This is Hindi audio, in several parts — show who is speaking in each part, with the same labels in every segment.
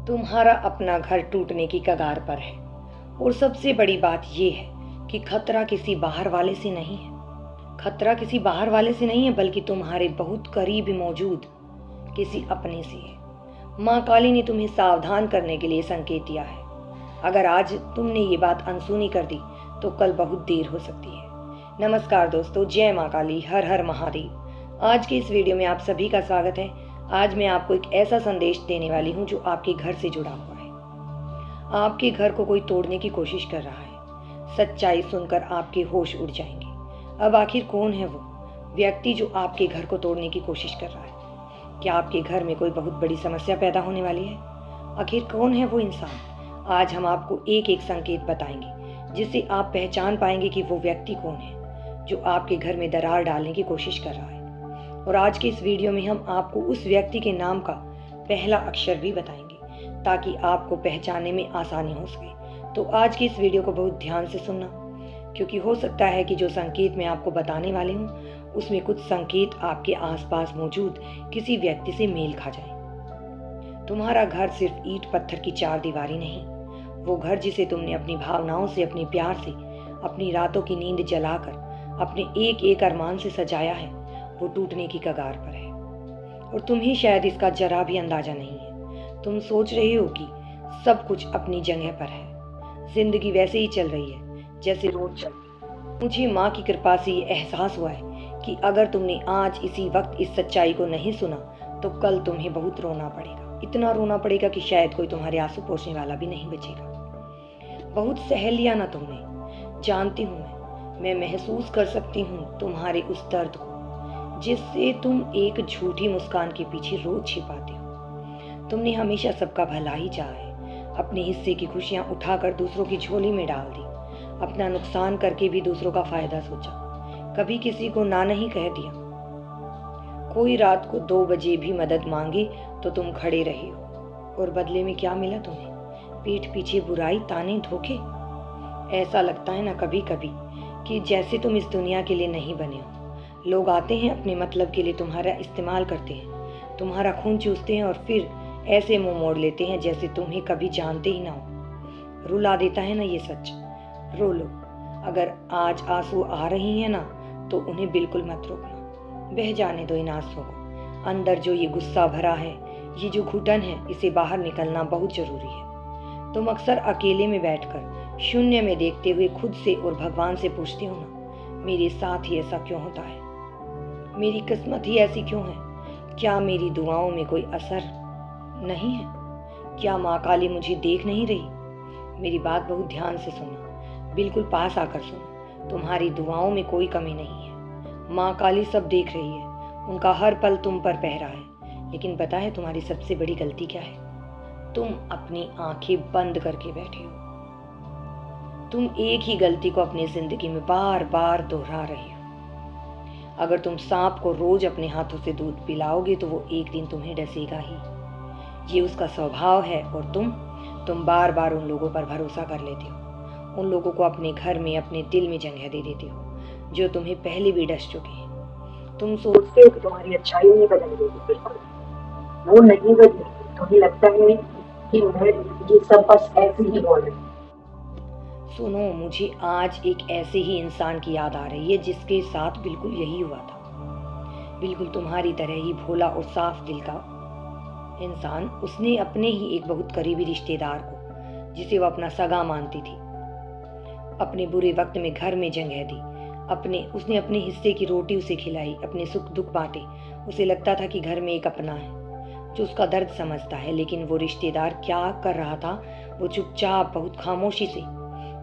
Speaker 1: तुम्हारा अपना घर टूटने की कगार पर है। और सबसे बड़ी बात यह है कि खतरा किसी बाहर वाले से नहीं है। खतरा किसी बाहर वाले से नहीं है, बल्कि तुम्हारे बहुत करीब मौजूद किसी अपने से है। माँ काली ने तुम्हें सावधान करने के लिए संकेत दिया है। अगर आज तुमने ये बात अनसुनी कर दी तो कल बहुत देर हो सकती है। नमस्कार दोस्तों, जय माँ काली, हर हर महादेव। आज के इस वीडियो में आप सभी का स्वागत है। आज मैं आपको एक ऐसा संदेश देने वाली हूँ जो आपके घर से जुड़ा हुआ है। आपके घर को कोई तोड़ने की कोशिश कर रहा है। सच्चाई सुनकर आपके होश उड़ जाएंगे। अब आखिर कौन है वो व्यक्ति जो आपके घर को तोड़ने की कोशिश कर रहा है? क्या आपके घर में कोई बहुत बड़ी समस्या पैदा होने वाली है? आखिर कौन है वो इंसान? आज हम आपको एक एक संकेत बताएंगे जिससे आप पहचान पाएंगे कि वो व्यक्ति कौन है जो आपके घर में दरार डालने की कोशिश कर रहा है। और आज के इस वीडियो में हम आपको उस व्यक्ति के नाम का पहला अक्षर भी बताएंगे ताकि आपको पहचानने में आसानी हो सके। तो आज की इस वीडियो को बहुत ध्यान से सुनना, क्योंकि हो सकता है कि जो संकेत मैं आपको बताने वाली हूँ उसमें कुछ संकेत आपके आसपास मौजूद किसी व्यक्ति से मेल खा जाए। तुम्हारा घर सिर्फ ईंट पत्थर की चार दीवारी नहीं, वो घर जिसे तुमने अपनी भावनाओं से, अपने प्यार से, अपनी रातों की नींद जलाकर अपने एक एक अरमान से सजाया है, वो टूटने की कगार पर है। और तुम्हें शायद इसका जरा भी अंदाजा नहीं है। तुम सोच रही हो कि सब कुछ अपनी जगह पर है, जिंदगी वैसे ही चल रही है जैसे रोज चलती। मुझे माँ की कृपा से ये एहसास हुआ है कि अगर तुमने आज इसी वक्त इस सच्चाई को नहीं सुना तो कल तुम्हें बहुत रोना पड़ेगा। इतना रोना पड़ेगा कि शायद कोई तुम्हारे आंसू पोंछने वाला भी नहीं बचेगा। बहुत सह लिया ना तुमने। जानती हूँ मैं महसूस कर सकती हूँ तुम्हारे उस दर्द को जिससे तुम एक झूठी मुस्कान के पीछे रोज छिपाते हो। तुमने हमेशा सबका भला ही चाहा है। अपने हिस्से की खुशियां उठाकर दूसरों की झोली में डाल दी। अपना नुकसान करके भी दूसरों का फायदा सोचा। कभी किसी को ना नहीं कह दिया। कोई रात को 2 बजे भी मदद मांगे तो तुम खड़े रहे हो। और बदले में क्या मिला तुम्हें? पीठ पीछे बुराई, ताने, धोखे। ऐसा लगता है ना कभी कभी कि जैसे तुम इस दुनिया के लिए नहीं बने हो। लोग आते हैं अपने मतलब के लिए, तुम्हारा इस्तेमाल करते हैं, तुम्हारा खून चूसते हैं और फिर ऐसे मुंह मोड़ लेते हैं जैसे तुम्हें कभी जानते ही ना हो। रुला देता है ना ये सच। रो लो। अगर आज आंसू आ रही हैं ना तो उन्हें बिल्कुल मत रोकना। बह जाने दो इन आंसुओं को। अंदर जो ये गुस्सा भरा है, ये जो घुटन है, इसे बाहर निकलना बहुत जरूरी है। तुम अक्सर अकेले में बैठकर शून्य में देखते हुए खुद से और भगवान से पूछते हो ना, मेरे साथ ही ऐसा क्यों होता है? मेरी किस्मत ही ऐसी क्यों है? क्या मेरी दुआओं में कोई असर नहीं है? क्या माँ काली मुझे देख नहीं रही? मेरी बात बहुत ध्यान से सुनना, बिल्कुल पास आकर सुनो। तुम्हारी दुआओं में कोई कमी नहीं है। माँ काली सब देख रही है। उनका हर पल तुम पर पहरा है। लेकिन पता है तुम्हारी सबसे बड़ी गलती क्या है? तुम अपनी आंखें बंद करके बैठे हो। तुम एक ही गलती को अपनी जिंदगी में बार बार दोहरा रहे हो। अगर तुम सांप को रोज अपने हाथों से दूध पिलाओगे तो वो एक दिन तुम्हें डसेगा ही। ये उसका स्वभाव है। और तुम बार बार उन लोगों पर भरोसा कर लेते हो। उन लोगों को अपने घर में, अपने दिल में जगह दे देते हो जो तुम्हें पहले भी डस चुके हैं। तुम सोचते हो कि तुम्हारी अच्छाई नहीं बदलेगी, वो नहीं बदलेगी। तुम्हें लगता है कि मैं ये सब बस ऐसे ही बोल रही हूँ। सुनो, मुझे आज एक ऐसे ही इंसान की याद आ रही है जिसके साथ बिल्कुल यही हुआ था। बिल्कुल तुम्हारी तरह ही भोला और साफ दिल का इंसान। उसने अपने ही एक बहुत करीबी रिश्तेदार को, जिसे वो अपना सगा मानती थी, अपने बुरे वक्त में घर में जगह दी। उसने अपने हिस्से की रोटी उसे खिलाई, अपने सुख दुख बांटे। उसे लगता था कि घर में एक अपना है जो उसका दर्द समझता है। लेकिन वो रिश्तेदार क्या कर रहा था? वो चुपचाप, बहुत खामोशी से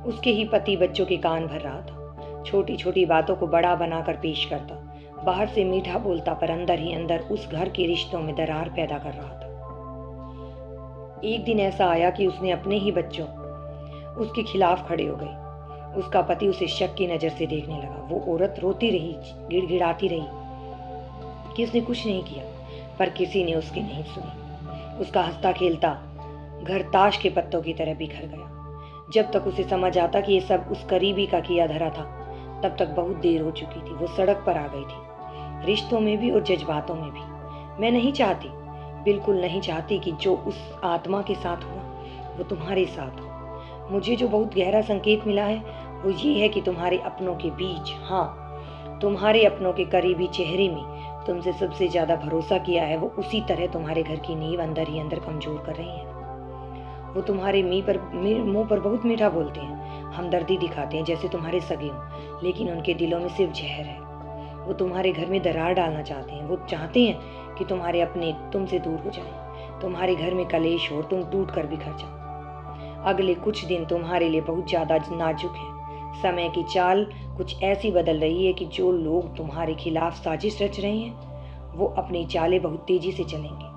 Speaker 1: उसके ही पति बच्चों के कान भर रहा था। छोटी छोटी बातों को बड़ा बनाकर पेश करता। बाहर से मीठा बोलता पर अंदर ही अंदर उस घर के रिश्तों में दरार पैदा कर रहा था। एक दिन ऐसा आया कि उसने अपने ही बच्चों उसके खिलाफ खड़े हो गए। उसका पति उसे शक की नजर से देखने लगा। वो औरत रोती रही, गिड़गिड़ाती रही कि उसने कुछ नहीं किया, पर किसी ने उसकी नहीं सुनी। उसका हंसता खेलता घर ताश के पत्तों की तरह बिखर गया। जब तक उसे समझ आता कि ये सब उस करीबी का किया धरा था, तब तक बहुत देर हो चुकी थी। वो सड़क पर आ गई थी, रिश्तों में भी और जज्बातों में भी। मैं नहीं चाहती बिल्कुल नहीं चाहती कि जो उस आत्मा के साथ हुआ वो तुम्हारे साथ हो। मुझे जो बहुत गहरा संकेत मिला है वो ये है कि तुम्हारे अपनों के बीच, हाँ, तुम्हारे अपनों के करीबी चेहरे में तुमसे सबसे ज़्यादा भरोसा किया है, वो उसी तरह तुम्हारे घर की नींव अंदर ही अंदर कमज़ोर कर रही हैं। वो तुम्हारे मुंह पर बहुत मीठा बोलते हैं, हमदर्दी दिखाते हैं जैसे तुम्हारे सगे हों, लेकिन उनके दिलों में सिर्फ जहर है। वो तुम्हारे घर में दरार डालना चाहते हैं। वो चाहते हैं कि तुम्हारे अपने तुमसे दूर हो जाएं, तुम्हारे घर में कलेश हो और तुम टूट कर बिखर जाओ। अगले कुछ दिन तुम्हारे लिए बहुत ज़्यादा नाजुक हैं। समय की चाल कुछ ऐसी बदल रही है कि जो लोग तुम्हारे खिलाफ साजिश रच रहे हैं वो अपनी चालें बहुत तेजी से चलेंगे।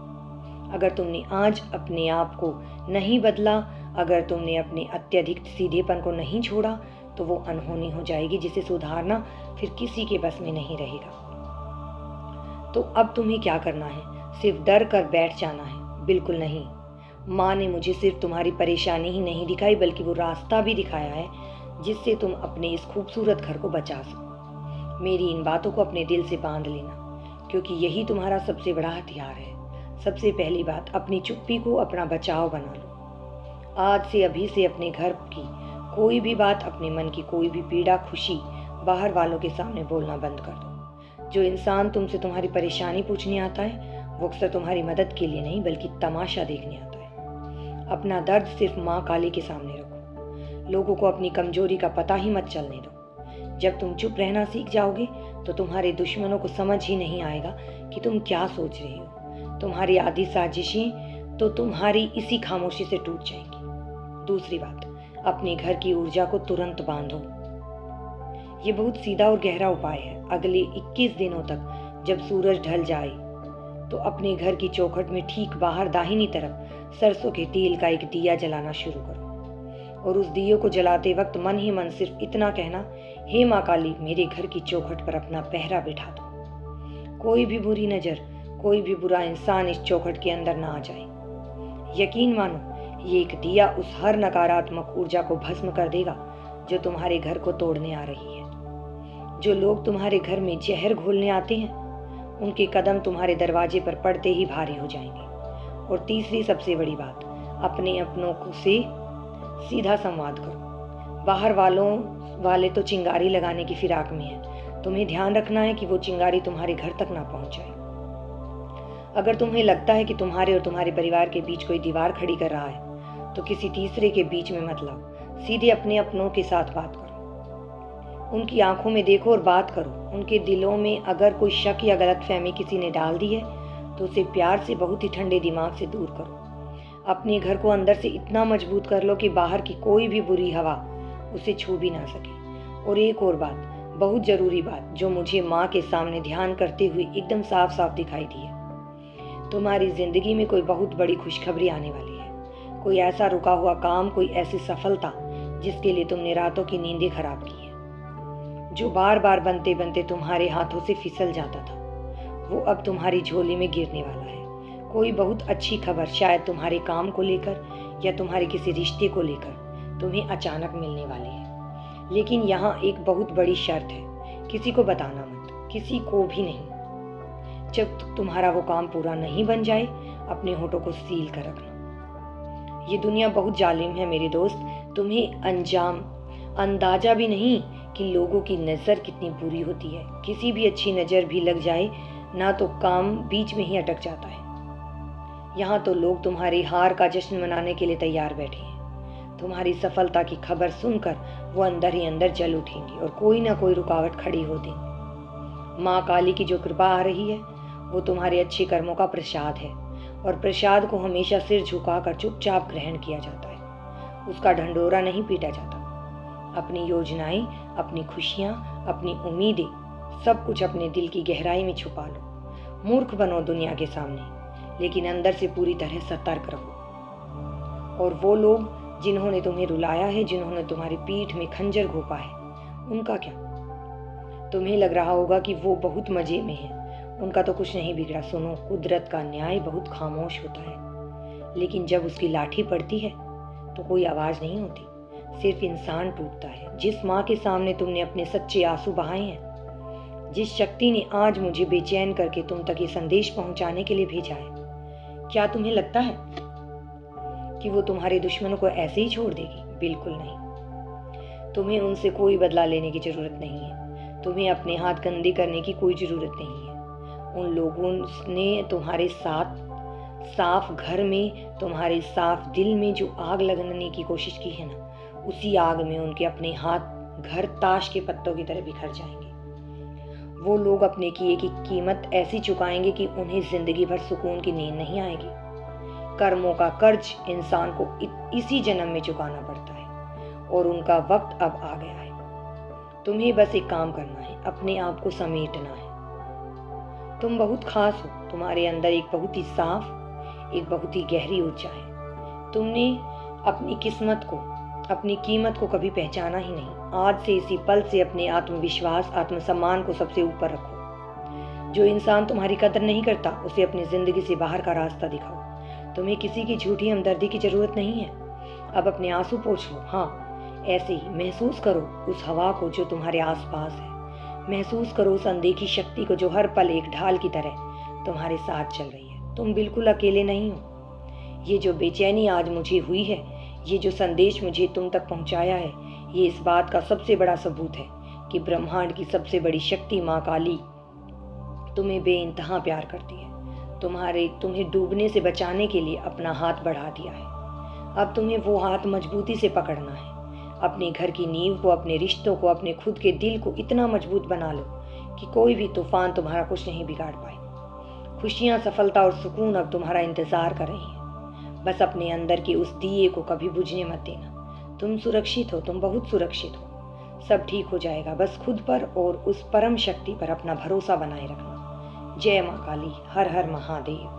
Speaker 1: अगर तुमने आज अपने आप को नहीं बदला, अगर तुमने अपने अत्यधिक सीधेपन को नहीं छोड़ा, तो वो अनहोनी हो जाएगी जिसे सुधारना फिर किसी के बस में नहीं रहेगा। तो अब तुम्हें क्या करना है? सिर्फ डर कर बैठ जाना है? बिल्कुल नहीं। माँ ने मुझे सिर्फ तुम्हारी परेशानी ही नहीं दिखाई बल्कि वो रास्ता भी दिखाया है जिससे तुम अपने इस खूबसूरत घर को बचा सको। मेरी इन बातों को अपने दिल से बांध लेना, क्योंकि यही तुम्हारा सबसे बड़ा हथियार है। सबसे पहली बात, अपनी चुप्पी को अपना बचाव बना लो। आज से अभी से अपने घर की कोई भी बात, अपने मन की कोई भी पीड़ा, खुशी बाहर वालों के सामने बोलना बंद कर दो। जो इंसान तुमसे तुम्हारी परेशानी पूछने आता है वो अक्सर तुम्हारी मदद के लिए नहीं बल्कि तमाशा देखने आता है। अपना दर्द सिर्फ माँ काली के सामने रखो। लोगों को अपनी कमजोरी का पता ही मत चलने दो। जब तुम चुप रहना सीख जाओगे तो तुम्हारे दुश्मनों को समझ ही नहीं आएगा कि तुम क्या सोच रहे हो। तुम्हारी आधी साजिशें तो तुम्हारी इसी खामोशी से टूट जाएंगी। दूसरी बात, अपने घर की ऊर्जा को तुरंत बांधो। ये बहुत सीधा और गहरा उपाय है। अगले 21 दिनों तक जब सूरज ढल जाए तो अपने घर की चौखट में ठीक बाहर दाहिनी तरफ सरसों के तेल का एक दिया जलाना शुरू करो और उस दिए को जलाते वक्त मन ही मन सिर्फ इतना कहना, हे माँ काली, मेरे घर की चौखट पर अपना पहरा बिठा दो। कोई भी बुरी नजर, कोई भी बुरा इंसान इस चौखट के अंदर ना आ जाए। यकीन मानो, ये एक दिया उस हर नकारात्मक ऊर्जा को भस्म कर देगा जो तुम्हारे घर को तोड़ने आ रही है। जो लोग तुम्हारे घर में जहर घोलने आते हैं उनके कदम तुम्हारे दरवाजे पर पड़ते ही भारी हो जाएंगे। और तीसरी सबसे बड़ी बात, अपने अपनों को से सीधा संवाद करो। बाहर वाले तो चिंगारी लगाने की फिराक में है। तुम्हें ध्यान रखना है कि वो चिंगारी तुम्हारे घर तक ना पहुंच जाए। अगर तुम्हें लगता है कि तुम्हारे और तुम्हारे परिवार के बीच कोई दीवार खड़ी कर रहा है तो किसी तीसरे के बीच में मत लाओ। सीधे अपने अपनों के साथ बात करो। उनकी आंखों में देखो और बात करो। उनके दिलों में अगर कोई शक या गलतफहमी किसी ने डाल दी है तो उसे प्यार से बहुत ही ठंडे दिमाग से दूर करो। अपने घर को अंदर से इतना मजबूत कर लो कि बाहर की कोई भी बुरी हवा उसे छू भी ना सके। और एक और बात, बहुत जरूरी बात, जो मुझे माँ के सामने ध्यान करते हुए एकदम साफ साफ दिखाई दी है। तुम्हारी जिंदगी में कोई बहुत बड़ी खुशखबरी आने वाली है। कोई ऐसा रुका हुआ काम, कोई ऐसी सफलता जिसके लिए तुमने रातों की नींदें खराब की है। जो बार बार बनते बनते तुम्हारे हाथों से फिसल जाता था वो अब तुम्हारी झोली में गिरने वाला है। कोई बहुत अच्छी खबर, शायद तुम्हारे काम को लेकर या तुम्हारे किसी रिश्ते को लेकर तुम्हें अचानक मिलने वाली है। लेकिन यहाँ एक बहुत बड़ी शर्त है, किसी को बताना मत, किसी को भी नहीं। जब तक तुम्हारा वो काम पूरा नहीं बन जाए अपने होठों को सील कर रखना। ये दुनिया बहुत जालिम है मेरे दोस्त। तुम्हें अंदाजा भी नहीं कि लोगों की नज़र कितनी बुरी होती है। किसी भी अच्छी नज़र भी लग जाए ना तो काम बीच में ही अटक जाता है। यहाँ तो लोग तुम्हारी हार का जश्न मनाने के लिए तैयार बैठे हैं। तुम्हारी सफलता की खबर सुनकर वो अंदर ही अंदर जल उठेंगी और कोई ना कोई रुकावट खड़ी हो देंगी। माँ काली की जो कृपा आ रही है वो तुम्हारे अच्छे कर्मों का प्रसाद है और प्रसाद को हमेशा सिर झुकाकर चुपचाप ग्रहण किया जाता है। उसका ढंढोरा नहीं पीटा जाता। अपनी योजनाएं, अपनी खुशियाँ, अपनी उम्मीदें, सब कुछ अपने दिल की गहराई में छुपा लो। मूर्ख बनो दुनिया के सामने, लेकिन अंदर से पूरी तरह सतर्क रहो। और वो लोग जिन्होंने तुम्हें रुलाया है, जिन्होंने तुम्हारी पीठ में खंजर घोंपा है, उनका क्या? तुम्हें लग रहा होगा कि वो बहुत मजे में है, उनका तो कुछ नहीं बिगड़ा। सुनो, कुदरत का न्याय बहुत खामोश होता है, लेकिन जब उसकी लाठी पड़ती है तो कोई आवाज नहीं होती, सिर्फ इंसान टूटता है। जिस माँ के सामने तुमने अपने सच्चे आंसू बहाए हैं, जिस शक्ति ने आज मुझे बेचैन करके तुम तक ये संदेश पहुंचाने के लिए भेजा है क्या तुम्हें लगता है कि वो तुम्हारे दुश्मनों को ऐसे ही छोड़ देगी? बिल्कुल नहीं। तुम्हें उनसे कोई बदला लेने की जरूरत नहीं है। तुम्हें अपने हाथ गंदे करने की कोई जरूरत नहीं है। उन लोगों ने तुम्हारे साथ साफ घर में, तुम्हारे साफ दिल में जो आग लगाने की कोशिश की है ना, उसी आग में उनके अपने हाथ घर ताश के पत्तों की तरह बिखर जाएंगे। वो लोग अपने किए की कीमत ऐसी चुकाएंगे कि उन्हें जिंदगी भर सुकून की नींद नहीं आएगी। कर्मों का कर्ज इंसान को इसी जन्म में चुकाना पड़ता है और उनका वक्त अब आ गया है। तुम्हें बस एक काम करना है, अपने आप को समेटना है। तुम बहुत खास हो। तुम्हारे अंदर एक बहुत ही साफ, एक बहुत ही गहरी ऊर्जा है। तुमने अपनी किस्मत को, अपनी कीमत को कभी पहचाना ही नहीं। आज से इसी पल से अपने आत्मविश्वास, आत्मसम्मान को सबसे ऊपर रखो। जो इंसान तुम्हारी कदर नहीं करता, उसे अपनी जिंदगी से बाहर का रास्ता दिखाओ। तुम्हें किसी की झूठी हमदर्दी की जरूरत नहीं है। अब अपने आंसू पोंछ लो। हाँ, ऐसे ही महसूस करो उस हवा को जो तुम्हारे आसपास है। महसूस करो उस अनदेखी शक्ति को जो हर पल एक ढाल की तरह तुम्हारे साथ चल रही है। तुम बिल्कुल अकेले नहीं हो। ये जो बेचैनी आज मुझे हुई है, ये जो संदेश मुझे तुम तक पहुंचाया है, ये इस बात का सबसे बड़ा सबूत है कि ब्रह्मांड की सबसे बड़ी शक्ति माँ काली तुम्हें बेइंतहा प्यार करती है। तुम्हें डूबने से बचाने के लिए अपना हाथ बढ़ा दिया है। अब तुम्हें वो हाथ मजबूती से पकड़ना है। अपने घर की नींव को, अपने रिश्तों को, अपने खुद के दिल को इतना मजबूत बना लो कि कोई भी तूफान तुम्हारा कुछ नहीं बिगाड़ पाए। खुशियाँ, सफलता और सुकून अब तुम्हारा इंतजार कर रही हैं। बस अपने अंदर के उस दिए को कभी बुझने मत देना। तुम सुरक्षित हो, तुम बहुत सुरक्षित हो। सब ठीक हो जाएगा। बस खुद पर और उस परम शक्ति पर अपना भरोसा बनाए रखना। जय माँ काली। हर हर महादेव।